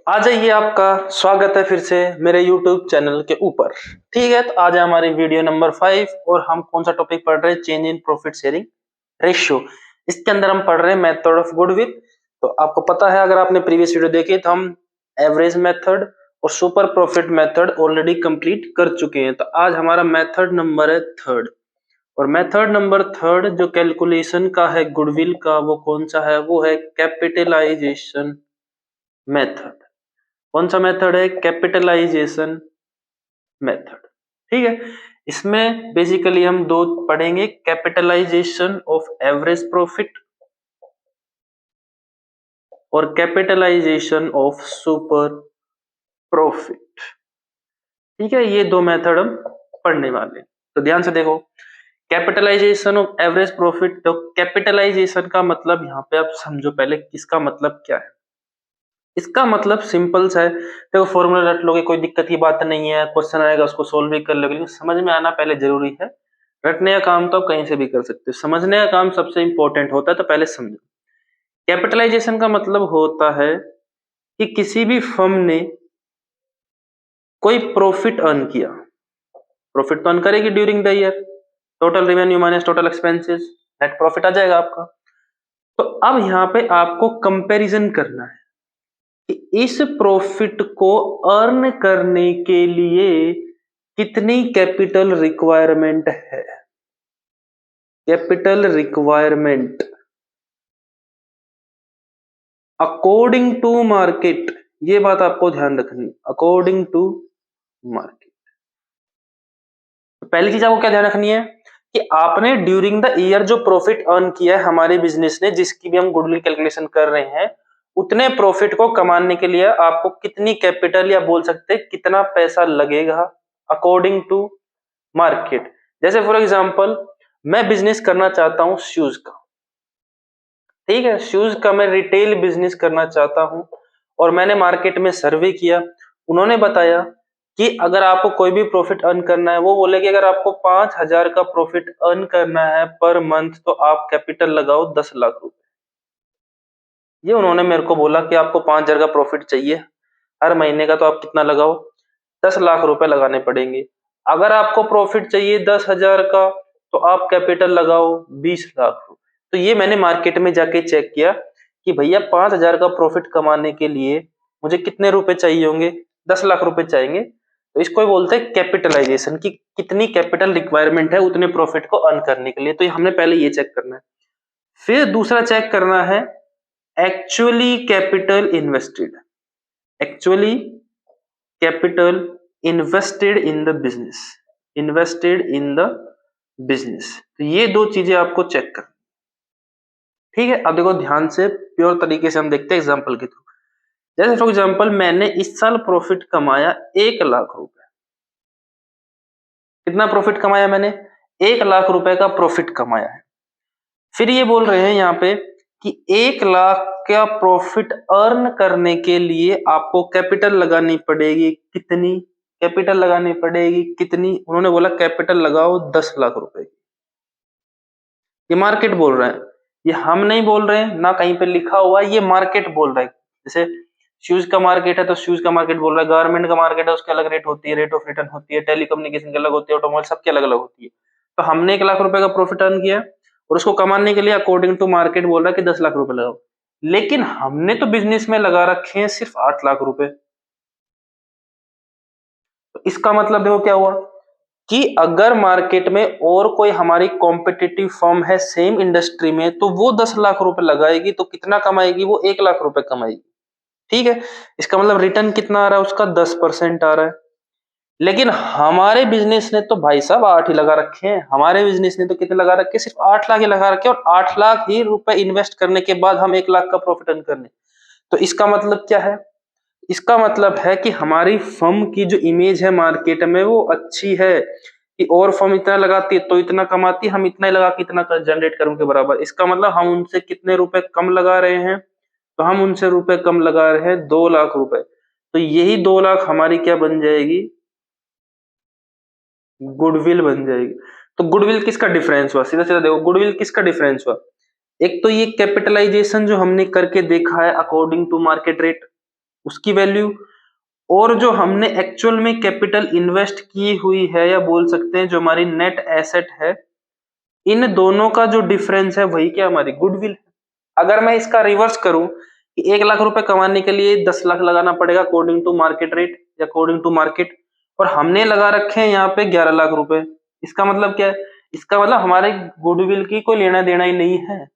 आ जाइए, आपका स्वागत है फिर से मेरे YouTube चैनल के ऊपर। ठीक है, तो आज है हमारी वीडियो नंबर 5 और हम कौन सा टॉपिक पढ़ रहे हैं? Change in profit sharing ratio. इसके अंदर हम पढ़ रहे हैं मेथड ऑफ गुडविल। तो आपको पता है, अगर आपने प्रीवियस वीडियो देखी तो हम एवरेज मेथड और super profit method already complete कर चुके हैं। तो आज हमारा मेथड नंबर है थर्ड, और मेथड नंबर थर्ड जो कैलकुलेशन का है गुडविल का, वो कौन सा है? वो है कैपिटलाइजेशन मेथड। कौन सा मेथड है? Capitalisation method. ठीक है, इसमें बेसिकली हम दो पढ़ेंगे, कैपिटलाइजेशन ऑफ एवरेज प्रॉफिट और कैपिटलाइजेशन ऑफ सुपर प्रॉफिट। ठीक है, ये दो मेथड हम पढ़ने वाले। तो ध्यान से देखो, कैपिटलाइजेशन ऑफ एवरेज प्रॉफिट। तो कैपिटलाइजेशन का मतलब यहाँ पे आप समझो पहले किसका मतलब क्या है। इसका मतलब सिंपल सा है, देखो फॉर्मूला रट लोगे, कोई दिक्कत की बात नहीं है, क्वेश्चन आएगा उसको सोल्व भी कर लोगे, लेकिन समझ में आना पहले जरूरी है। रटने का काम तो आप कहीं से भी कर सकते हो, समझने का काम सबसे इंपॉर्टेंट होता है, तो पहले समझो। कैपिटलाइजेशन का मतलब होता है कि किसी भी फर्म ने कोई प्रॉफिट अर्न किया, प्रॉफिट तो अर्न करेगी during the year, total revenue minus total expenses, net profit आ जाएगा आपका। तो अब यहाँ पे आपको कंपैरिजन करना है कि इस प्रॉफिट को अर्न करने के लिए कितनी कैपिटल रिक्वायरमेंट है। Capital requirement according to market, ये बात आपको ध्यान रखनी, अकॉर्डिंग टू मार्केट। पहली चीज आपको क्या ध्यान रखनी है कि आपने ड्यूरिंग द ईयर जो प्रॉफिट अर्न किया है हमारे बिजनेस ने, जिसकी भी हम गुडविल कैलकुलेशन कर रहे हैं, उतने प्रॉफिट को कमाने के लिए आपको कितनी कैपिटल, या बोल सकते हैं कितना पैसा लगेगा अकॉर्डिंग टू मार्केट। जैसे फॉर एग्जांपल मैं बिजनेस करना चाहता हूं शूज का, ठीक है, शूज का मैं रिटेल बिजनेस करना चाहता हूं, और मैंने मार्केट में सर्वे किया, उन्होंने बताया कि अगर आपको कोई भी प्रॉफिट अर्न करना है, वो बोले कि अगर आपको 5,000 का प्रॉफिट अर्न करना है पर मंथ, तो आप कैपिटल लगाओ 10 लाख रुपए। ये उन्होंने मेरे को बोला कि आपको 5,000 का प्रॉफिट चाहिए हर महीने का, तो आप कितना लगाओ? 10 लाख रुपए लगाने पड़ेंगे। अगर आपको प्रॉफिट चाहिए 10,000 का, तो आप कैपिटल लगाओ 20 लाख रुपए। तो ये मैंने मार्केट में जाके चेक किया कि भैया 5,000 का प्रॉफिट कमाने के लिए मुझे कितने रुपए चाहिए होंगे? 10 लाख रुपए चाहिए। तो इसको बोलते हैं कैपिटलाइजेशन, की कितनी कैपिटल रिक्वायरमेंट है उतने प्रॉफिट को अर्न करने के लिए। तो हमने पहले ये चेक करना है। फिर दूसरा चेक करना है actually capital invested, actually capital invested in the business, invested in the business. तो ये दो चीजें आपको चेक कर, ठीक है। अब देखो ध्यान से, प्योर तरीके से हम देखते हैं एग्जांपल के थ्रू। जैसे फॉर एग्जांपल मैंने इस साल प्रॉफिट कमाया 1 लाख रुपए। कितना प्रॉफिट कमाया मैंने? 1 लाख रुपए का प्रॉफिट कमाया है। फिर ये बोल रहे हैं यहाँ पे कि 1 लाख का प्रॉफिट अर्न करने के लिए आपको कैपिटल लगानी पड़ेगी कितनी? कैपिटल लगानी पड़ेगी कितनी? उन्होंने बोला कैपिटल लगाओ 10 लाख रुपए की। ये मार्केट बोल रहा है, ये हम नहीं बोल रहे हैं, ना कहीं पे लिखा हुआ है, ये मार्केट बोल रहा है। जैसे शूज का मार्केट है तो शूज का मार्केट बोल रहा है, गारमेंट का मार्केट है उसकी अलग रेट होती है, रेट ऑफ रिटर्न होती है, टेलीकम्युनिकेशन की अलग होती है, ऑटोमोबाइल सबकी अलग अलग होती है। तो हमने 1 लाख रुपए का प्रॉफिट अर्न किया और उसको कमाने के लिए अकॉर्डिंग टू मार्केट बोल रहा है कि 10 लाख रुपए लगाओ, लेकिन हमने तो बिजनेस में लगा रखे हैं सिर्फ 8 लाख रुपए। तो इसका मतलब देखो क्या हुआ कि अगर मार्केट में और कोई हमारी कॉम्पिटिटिव फर्म है सेम इंडस्ट्री में, तो वो 10 लाख रुपए लगाएगी तो कितना कमाएगी? वो 1 लाख रुपए कमाएगी। ठीक है, इसका मतलब रिटर्न कितना आ रहा है उसका? 10% आ रहा है। लेकिन हमारे बिजनेस ने तो भाई साहब 8 ही लगा रखे हैं, हमारे बिजनेस ने तो कितने लगा रखे हैं? सिर्फ 8 लाख ही लगा रखे हैं, और 8 लाख ही रुपए इन्वेस्ट करने के बाद हम 1 लाख का प्रॉफिट अर्न करने। तो इसका मतलब क्या है? इसका मतलब है कि हमारी फर्म की जो इमेज है मार्केट में वो अच्छी है, कि और फर्म इतना लगाती है तो इतना कमाती है, हम इतना ही लगा के इतना जनरेट करूं के बराबर। इसका मतलब हम उनसे कितने रुपए कम लगा रहे हैं? तो हम उनसे रुपए कम लगा रहे हैं 2 लाख रुपए। तो यही 2 लाख हमारी क्या बन जाएगी? गुडविल बन जाएगी। तो गुडविल किसका डिफरेंस हुआ? सीधा सीधा देखो, गुडविल किसका डिफरेंस हुआ? एक तो ये कैपिटलाइजेशन जो हमने करके देखा है अकॉर्डिंग टू मार्केट रेट, उसकी वैल्यू, और जो हमने एक्चुअल में कैपिटल इन्वेस्ट की हुई है या बोल सकते हैं जो हमारी नेट एसेट है, इन दोनों का जो डिफरेंस है वही क्या हमारी गुडविल है। अगर मैं इसका रिवर्स करूं कि 1 लाख रुपए कमाने के लिए 10 लाख लगाना पड़ेगा अकॉर्डिंग टू मार्केट रेट या अकॉर्डिंग टू मार्केट, और हमने लगा रखे हैं यहाँ पे 11 लाख रुपए, इसका मतलब क्या है? इसका मतलब हमारे गुडविल की कोई लेना देना ही नहीं है।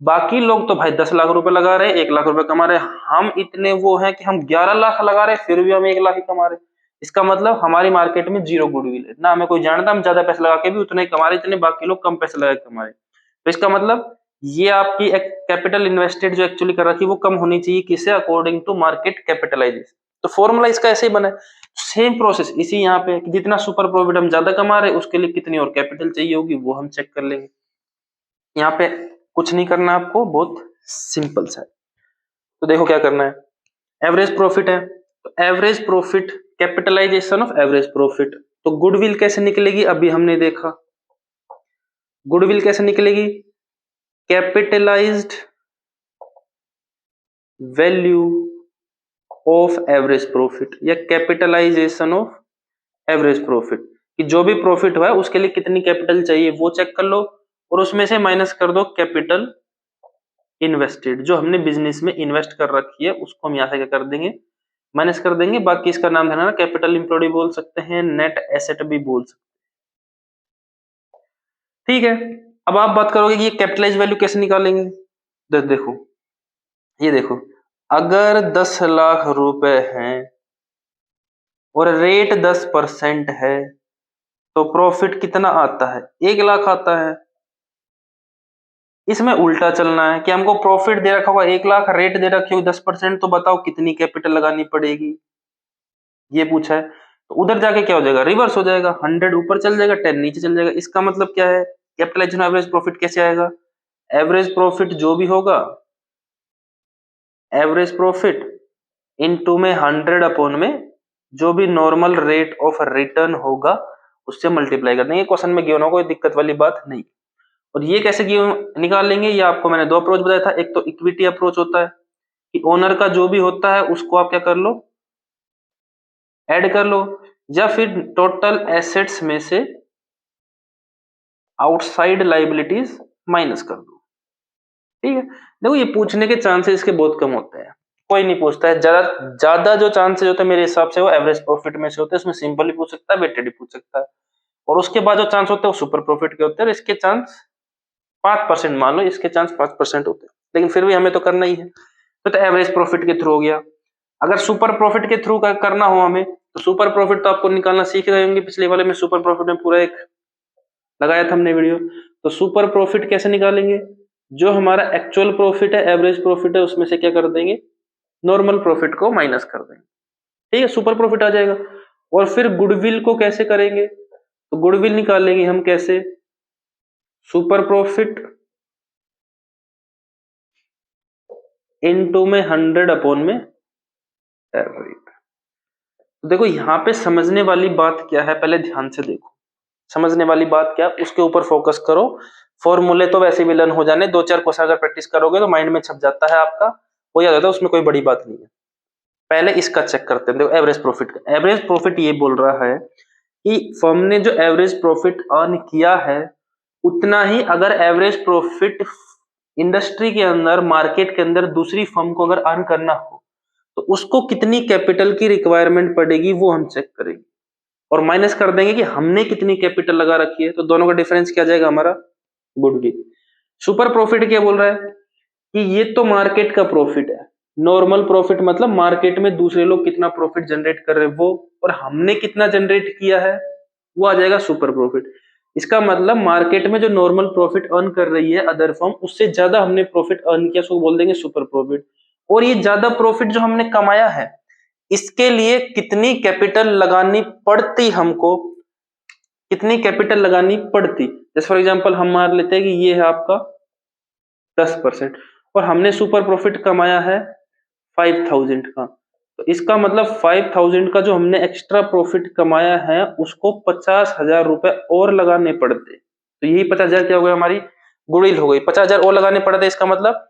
बाकी लोग तो भाई 10 लाख रुपए लगा रहे हैं, 1 लाख रुपए कमा रहे हैं, हम इतने वो हैं कि हम 11 लाख लगा रहे हैं फिर भी हम 1 लाख ही कमा रहे हैं। इसका मतलब हमारी मार्केट में जीरो गुडविल है, ना हमें कोई जानता, हम ज्यादा पैसे लगा के भी उतने ही कमा रहे जितने बाकी लोग कम पैसे लगा के कमा रहे। तो इसका मतलब ये आपकी कैपिटल इन्वेस्टेड जो एक्चुअली कर रखी है वो कम होनी चाहिए, किसे? According to market capitalisation. तो फॉर्मूला इसका ऐसे ही बना है, सेम प्रोसेस इसी यहाँ पे, जितना सुपर प्रॉफिट हम ज्यादा कमा रहे हैं उसके लिए कितनी और कैपिटल चाहिए होगी वो हम चेक कर लेंगे। यहाँ पे कुछ नहीं करना आपको, बहुत सिंपल सा है। तो देखो क्या करना है, एवरेज प्रॉफिट है, तो average profit capitalisation of average profit. तो गुडविल कैसे निकलेगी? अभी हमने देखा गुडविल कैसे निकलेगी, capitalised value of average profit या कैपिटलाइजेशन ऑफ एवरेज प्रॉफिट, कि जो भी प्रॉफिट हुआ है उसके लिए कितनी कैपिटल चाहिए वो चेक कर लो, और उसमें से माइनस कर दो कैपिटल इन्वेस्टेड, जो हमने बिजनेस में इन्वेस्ट कर रखी है उसको हम यहाँ से क्या कर देंगे, माइनस कर देंगे। बाकी इसका नाम है ना कैपिटल इंप्लॉयड भी बोल सकते हैं, नेट एसेट भी बोल सकते हैं, ठीक है। अब आप बात करोगे कि ये कैपिटलाइज वैल्यू कैसे निकालेंगे, देखो ये देखो, अगर 10 लाख रुपए हैं और रेट 10% है तो प्रॉफिट कितना आता है? 1 लाख आता है। इसमें उल्टा चलना है कि हमको प्रॉफिट दे रखा होगा 1 लाख, रेट दे रखी होगी 10%, तो बताओ कितनी कैपिटल लगानी पड़ेगी, ये पूछा है। तो उधर जाके क्या हो जाएगा, रिवर्स हो जाएगा, 100 ऊपर चल जाएगा 10 नीचे चल जाएगा। इसका मतलब क्या है, कैपिटलाइजेशन एवरेज प्रॉफिट कैसे आएगा, एवरेज प्रॉफिट जो भी होगा, एवरेज प्रॉफिट इनटू में 100 अपॉन में जो भी नॉर्मल रेट ऑफ रिटर्न होगा उससे मल्टीप्लाई कर देंगे। क्वेश्चन में गिवन होगा, कोई दिक्कत वाली बात नहीं। और ये कैसे निकाल लेंगे, ये आपको मैंने दो अप्रोच बताया था। एक तो इक्विटी अप्रोच होता है कि ओनर का जो भी होता है उसको आप क्या कर लो, ऐड कर लो, या फिर टोटल एसेट्स में से आउटसाइड लाइबिलिटीज माइनस कर दो, ठीक है। देखो ये पूछने के चांसेस इसके बहुत कम होते हैं, कोई नहीं पूछता है। ज्यादा जो चांसेस होते हैं मेरे हिसाब से वो एवरेज प्रॉफिट में से होते हैं, उसमें सिंपल ही पूछ सकता है, वेटेड भी पूछ सकता है। और उसके बाद जो चांस होते हैं वो सुपर प्रॉफिट के होते हैं, इसके चांस 5% मान लो, इसके चांस 5% होते हैं, लेकिन फिर भी हमें तो करना ही है। तो एवरेज प्रॉफिट के थ्रू हो गया। अगर सुपर प्रॉफिट के थ्रू करना हो हमें, तो सुपर प्रॉफिट तो आपको निकालना सीख रहे होंगे, पिछले वाले में सुपर प्रॉफिट में पूरा एक लगाया था हमने वीडियो। तो सुपर प्रॉफिट कैसे निकालेंगे, जो हमारा एक्चुअल प्रॉफिट है, एवरेज प्रॉफिट है, उसमें से क्या कर देंगे, नॉर्मल प्रॉफिट को माइनस कर देंगे, ठीक है, सुपर प्रॉफिट आ जाएगा। और फिर गुडविल को कैसे करेंगे, तो गुडविल निकालेंगे हम कैसे, सुपर प्रॉफिट इनटू में 100 अपॉन में एवरेज। तो देखो यहाँ पे समझने वाली बात क्या है, पहले ध्यान से देखो, समझने वाली बात क्या, उसके ऊपर फोकस करो। फॉर्मूले तो वैसे भी लर्न हो जाने, 2-4 क्वेश्चन अगर प्रैक्टिस करोगे तो माइंड में छप जाता है आपका, वो याद आता है, उसमें कोई बड़ी बात नहीं है। पहले इसका चेक करते हैं। देखो एवरेज प्रॉफिट का, एवरेज प्रॉफिट ये बोल रहा है कि फर्म ने जो एवरेज प्रॉफिट अर्न किया है उतना ही अगर एवरेज प्रॉफिट इंडस्ट्री के अंदर, मार्केट के अंदर दूसरी फर्म को अगर अर्न करना हो तो उसको कितनी कैपिटल की रिक्वायरमेंट पड़ेगी वो हम चेक करेंगे, और माइनस कर देंगे कि हमने कितनी कैपिटल लगा रखी है। तो दोनों का डिफरेंस क्या जाएगा, हमारा गुडविल। सुपर प्रॉफिट क्या बोल रहा है कि ये तो मार्केट का प्रॉफिट है, नॉर्मल प्रॉफिट मतलब मार्केट में दूसरे लोग कितना प्रॉफिट जनरेट कर रहे हैं वो, और हमने कितना जनरेट किया है वो आ जाएगा सुपर प्रॉफिट। इसका मतलब मार्केट में जो नॉर्मल प्रॉफिट अर्न कर रही है अदर फर्म, उससे ज्यादा हमने प्रॉफिट अर्न किया, उसको बोल देंगे सुपर प्रॉफिट। और ये ज्यादा प्रॉफिट जो हमने कमाया है इसके लिए कितनी कैपिटल लगानी पड़ती, हमको कितनी कैपिटल लगानी पड़ती। जैसे फॉर एग्जांपल हम मान लेते हैं कि ये है आपका 10% और हमने सुपर प्रॉफिट कमाया है 5000 का, तो इसका मतलब 5000 का जो हमने एक्स्ट्रा प्रॉफिट कमाया है उसको 50,000 रुपए और लगाने पड़ते। तो यही 50,000 क्या हो गया, हमारी गुडविल हो गई। 50,000 और लगाने पड़ते, इसका मतलब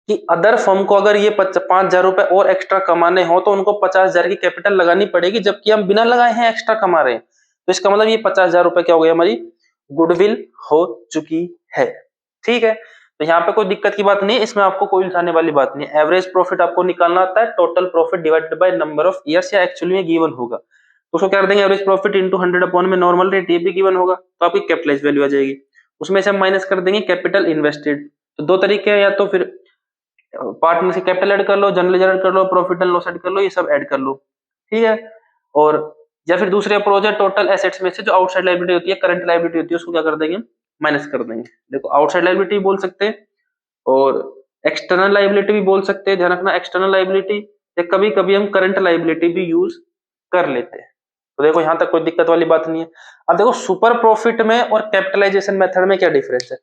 कि अदर फर्म को अगर ये 5,000 रुपए और एक्स्ट्रा कमाने हो तो उनको 50,000 की कैपिटल लगानी पड़ेगी, जबकि हम बिना लगाए हैं एक्स्ट्रा कमा रहे हैं। तो इसका मतलब ये 50,000 रुपए क्या हो गई, हमारी गुडविल हो चुकी है। ठीक है, तो यहाँ पे कोई दिक्कत की बात नहीं है, इसमें आपको कोई उलझाने वाली बात नहीं है। एवरेज प्रॉफिट आपको निकालना आता है, total profit divided by number of years, या एक्चुअली में गिवन होगा तो उसको क्या कर देंगे, एवरेज प्रॉफिट इंटू 100 अपॉन में नॉर्मल रेट, ये भी गिवन होगा तो आपकी कैपिटलाइज वैल्यू आ जाएगी। उसमें से हम माइनस कर देंगे कैपिटल इन्वेस्टेड। तो दो तरीके हैं, या तो फिर पार्ट में से कैपिटल ऐड कर लो, जनरल ऐड कर लो, प्रॉफिट एंड लॉस ऐड कर लो, ये सब ऐड कर लो। ठीक है, और या फिर दूसरे अप्रोच है, टोटल एसेट्स में से जो आउटसाइड लायबिलिटी होती है, करंट लायबिलिटी होती है, उसको क्या कर देंगे, माइनस कर देंगे। देखो आउटसाइड लायबिलिटी बोल सकते हैं और एक्सटर्नल लायबिलिटी भी बोल सकते हैं, ध्यान रखना एक्सटर्नल लायबिलिटी, या कभी कभी हम करंट लायबिलिटी भी यूज कर लेते हैं। तो देखो यहां तक कोई दिक्कत वाली बात नहीं है। अब देखो सुपर प्रॉफिट में और कैपिटलाइजेशन मेथड में क्या डिफरेंस है।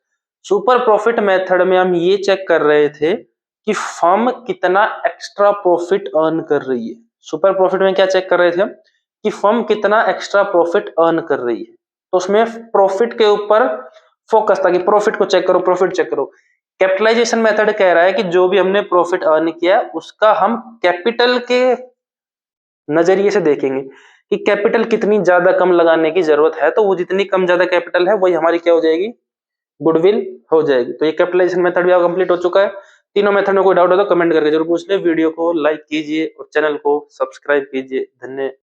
सुपर प्रॉफिट मेथड में हम ये चेक कर रहे थे कि फर्म कितना एक्स्ट्रा प्रॉफिट अर्न कर रही है। सुपर प्रॉफिट में क्या चेक कर रहे थे हम, कि फर्म कितना एक्स्ट्रा प्रॉफिट अर्न कर रही है, तो उसमें प्रॉफिट के ऊपर फोकस था कि प्रॉफिट को चेक करो, प्रॉफिट चेक करो। कैपिटलाइजेशन मेथड कह रहा है कि जो भी हमने प्रॉफिट अर्न किया उसका हम कैपिटल के नजरिए से देखेंगे कि कैपिटल कितनी ज्यादा कम लगाने की जरूरत है, तो वो जितनी कम ज्यादा कैपिटल है वही हमारी क्या हो जाएगी, गुडविल हो जाएगी। तो ये कैपिटलाइजेशन मेथड भी आपका कंप्लीट हो चुका है। तीनों मेथड में कोई डाउट हो तो कमेंट करके जरूर पूछ ले। वीडियो को लाइक कीजिए और चैनल को सब्सक्राइब कीजिए। धन्यवाद।